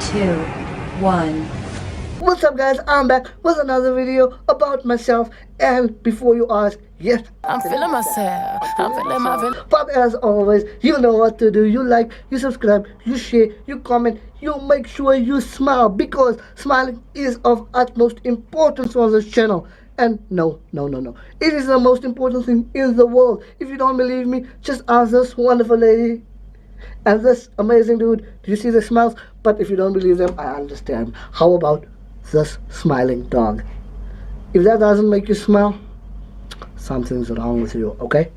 two, one. What's up guys, I'm back with another video about myself. And before you ask, yes, I'm feeling myself. I'm feeling my but as always, you know what to do. You like, you subscribe, you share, you comment, you make sure you smile, because smiling is of utmost importance on this channel. And no, it is the most important thing in the world. If you don't believe me, just ask this wonderful lady and this amazing dude. Do you see the smiles? But if you don't believe them, I understand. How about this smiling dog? If that doesn't make you smile, something's wrong with you, okay?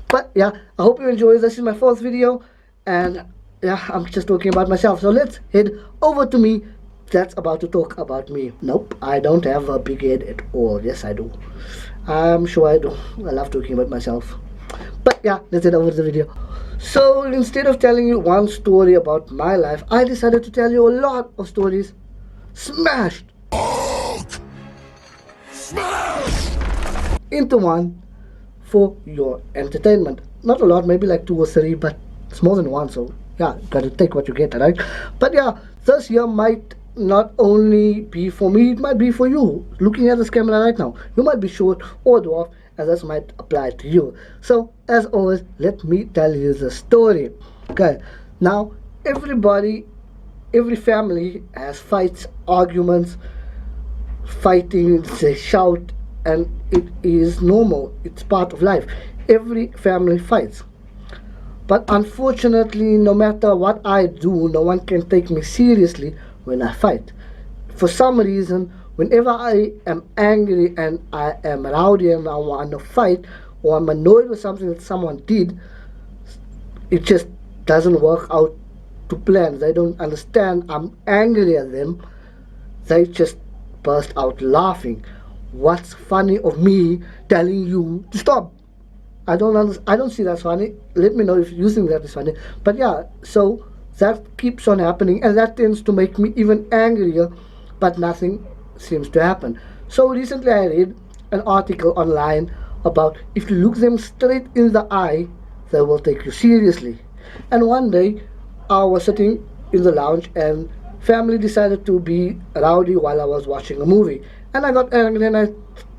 But yeah, I hope you enjoy. This is my fourth video, and yeah, I'm just talking about myself. So let's head over to me. That's about to talk about me. Nope, I don't have a big head at all. Yes, I do. I'm sure I do. I love talking about myself. But yeah, let's head over to the video. So instead of telling you one story about my life, I decided to tell you a lot of stories smashed into one for your entertainment. Not a lot, maybe like 2 or 3, but it's more than one, so yeah, gotta take what you get, right? But yeah, this year might not only be for me, it might be for you. Looking at this camera right now, you might be short or dwarf, and this might apply to you. So as always, let me tell you the story. Okay, now every family has fights, arguments, fighting, they shout, and it is normal. It's part of life. Every family fights. But unfortunately, no matter what I do, no one can take me seriously when I fight. For some reason, whenever I am angry and I am rowdy and I want to fight, or I'm annoyed with something that someone did, it just doesn't work out to plan. They don't understand I'm angry at them. They just burst out laughing. What's funny of me telling you to stop? I don't see that's funny. Let me know if you think that is funny. But yeah, so that keeps on happening, and that tends to make me even angrier, but nothing seems to happen. So recently I read an article online about if you look them straight in the eye, they will take you seriously. And one day I was sitting in the lounge and family decided to be rowdy while I was watching a movie. And I got angry and I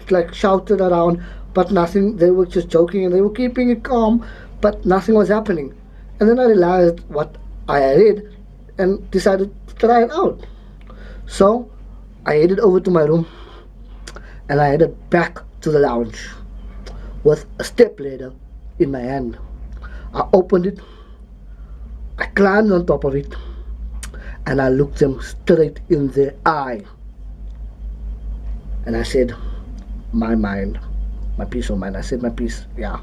like shouted around, but nothing. They were just joking and they were keeping it calm, but nothing was happening. And then I realized what I read and decided to try it out. So I headed over to my room and I headed back to the lounge with a stepladder in my hand. I opened it, I climbed on top of it, and I looked them straight in the eye. And I said, my mind, my peace of mind. I said my peace, yeah.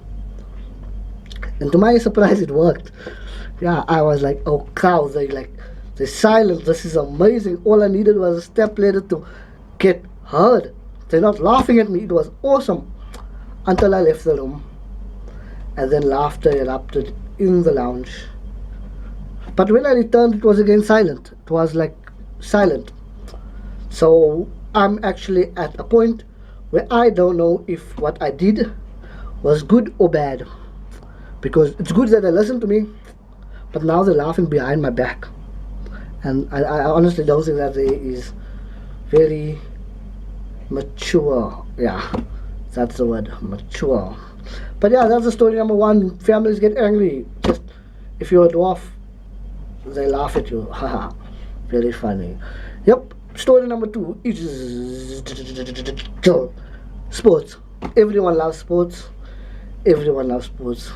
And to my surprise, it worked. Yeah, I was like, oh cow, they silent. This is amazing. All I needed was a stepladder to get heard. They're not laughing at me. It was awesome. Until I left the room. And then laughter erupted in the lounge. But when I returned, it was again silent. It was like silent. So I'm actually at a point where I don't know if what I did was good or bad. Because it's good that they listened to me, but now they're laughing behind my back. And I honestly don't think that they is very mature. Yeah, that's the word, mature. But yeah, that's the story number one. Families get angry. Just if you're a dwarf, they laugh at you. Haha, very funny. Yep. Story number two is sports. Everyone loves sports. Everyone loves sports.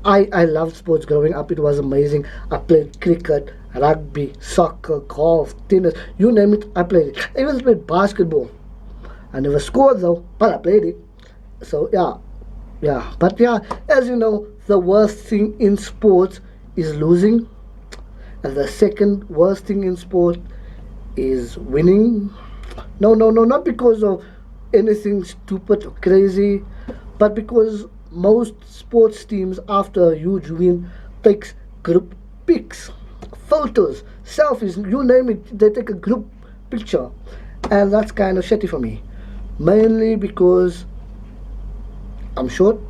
I loved sports growing up. It was amazing. I played cricket, rugby, soccer, golf, tennis, you name it, I played it. I even played basketball. I never scored though, but I played it. So yeah. But yeah, as you know, the worst thing in sports is losing. And the second worst thing in sport is winning. No, not because of anything stupid or crazy, but because most sports teams after a huge win takes group pics, photos, selfies, you name it, they take a group picture. And that's kind of shitty for me, mainly because I'm short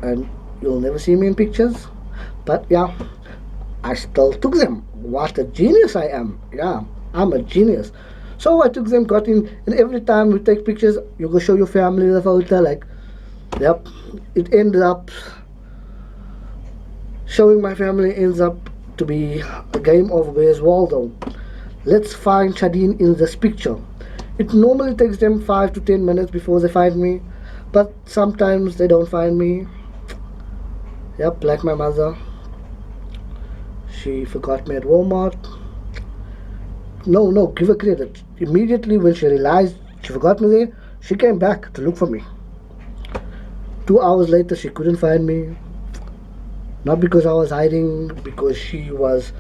and you'll never see me in pictures. But yeah, I still took them. What a genius I am. Yeah, I'm a genius. So I took them, got in, and every time we take pictures, you go show your family the photo. Like, yep, it ended up showing my family ends up to be a game of Where's Waldo. Let's find Chadine in this picture. It normally takes them 5 to 10 minutes before they find me, but sometimes they don't find me. Yep, like my mother. She forgot me at Walmart. No, no, give her credit. Immediately when she realized she forgot me there, she came back to look for me. 2 hours later, she couldn't find me. Not because I was hiding, because she was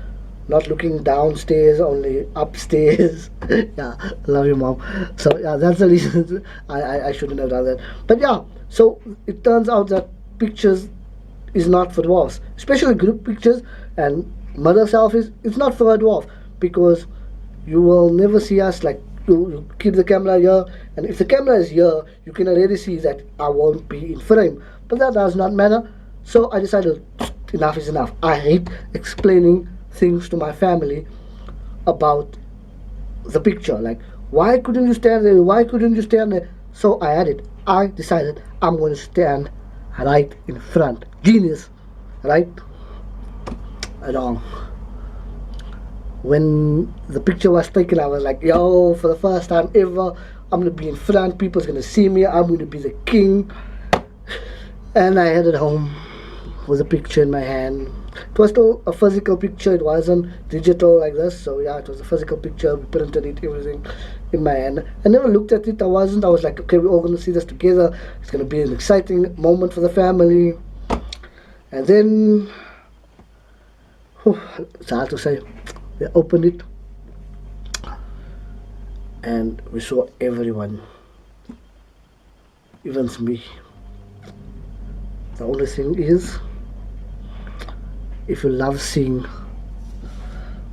not looking downstairs, only upstairs. Yeah, love you, mom. So yeah, that's the reason I shouldn't have done that. But yeah, so it turns out that pictures is not for dwarfs, especially group pictures and mother selfies. It's not for a dwarf because you will never see us like you keep the camera here, and if the camera is here, you can already see that I won't be in frame. But that does not matter. So I decided enough is enough. I hate explaining things to my family about the picture. Like, why couldn't you stand there? Why couldn't you stand there? So I added, I decided I'm going to stand right in front. Genius, right? Wrong. When the picture was taken, I was like, yo, for the first time ever, I'm going to be in front. People's going to see me. I'm going to be the king. And I headed home with a picture in my hand. It was still a physical picture, it wasn't digital like this. So yeah, it was a physical picture. We printed it, everything in my hand. I never looked at it. I was like, okay, we're all gonna see this together. It's gonna be an exciting moment for the family. And then it's hard to say. We opened it and we saw everyone. Even me. The only thing is, if you love seeing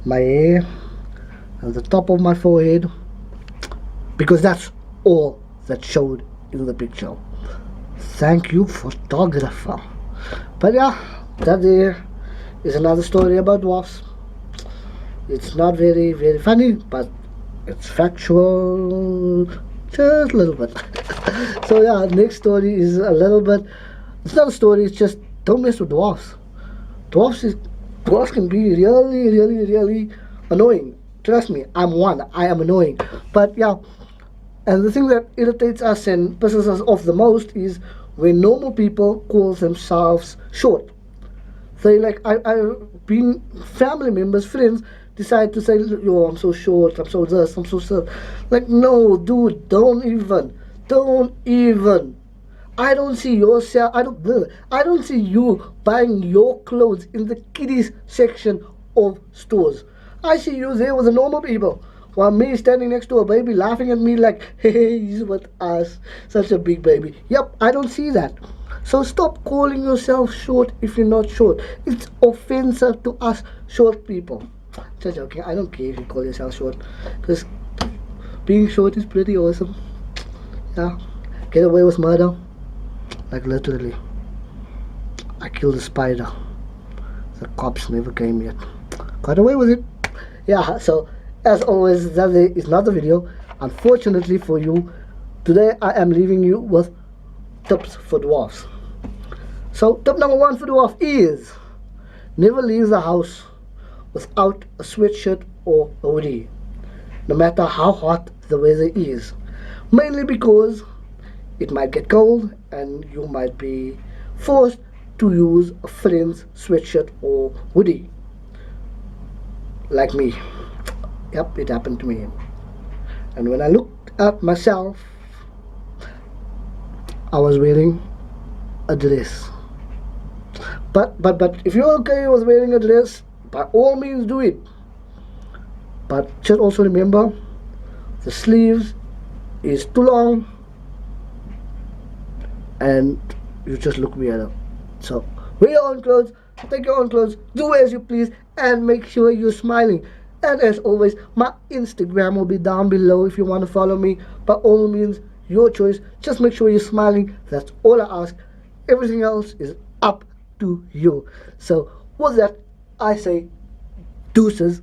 my hair and the top of my forehead, because that's all that showed in the picture. Thank you, photographer. But yeah, that there is another story about dwarfs. It's not very, very funny, but it's factual, just a little bit. So yeah, next story is a little bit, it's not a story, it's just don't mess with dwarfs. Dwarfs can be really, really, really annoying. Trust me, I'm one. I am annoying. But yeah, and the thing that irritates us and pisses us off the most is when normal people call themselves short. They like I've been family members, friends decide to say, yo, I'm so short, I'm so this, I'm so this. Like, no, dude, don't even. I don't see yourself. I don't see you buying your clothes in the kiddies section of stores. I see you there with the normal people, while me standing next to a baby laughing at me like, hey, he's with us, such a big baby. Yep, I don't see that. So stop calling yourself short if you're not short. It's offensive to us short people. Just joking. I don't care if you call yourself short, because being short is pretty awesome. Yeah, get away with murder. Like literally, I killed a spider. The cops never came yet. Got away with it. Yeah, so as always, that is not the video. Unfortunately for you, today I am leaving you with tips for dwarfs. So tip number 1 for dwarf is never leave the house without a sweatshirt or a hoodie, no matter how hot the weather is. Mainly because it might get cold and you might be forced to use a friend's sweatshirt or hoodie. Like me. Yep, it happened to me. And when I looked at myself, I was wearing a dress. But if you're okay with wearing a dress, by all means do it. But just also remember, the sleeves is too long and you just look weirder. So wear your own clothes, take your own clothes, do as you please, and make sure you're smiling. And as always, my Instagram will be down below if you want to follow me. By all means, your choice. Just make sure you're smiling. That's all I ask. Everything else is up to you. So with that, I say deuces.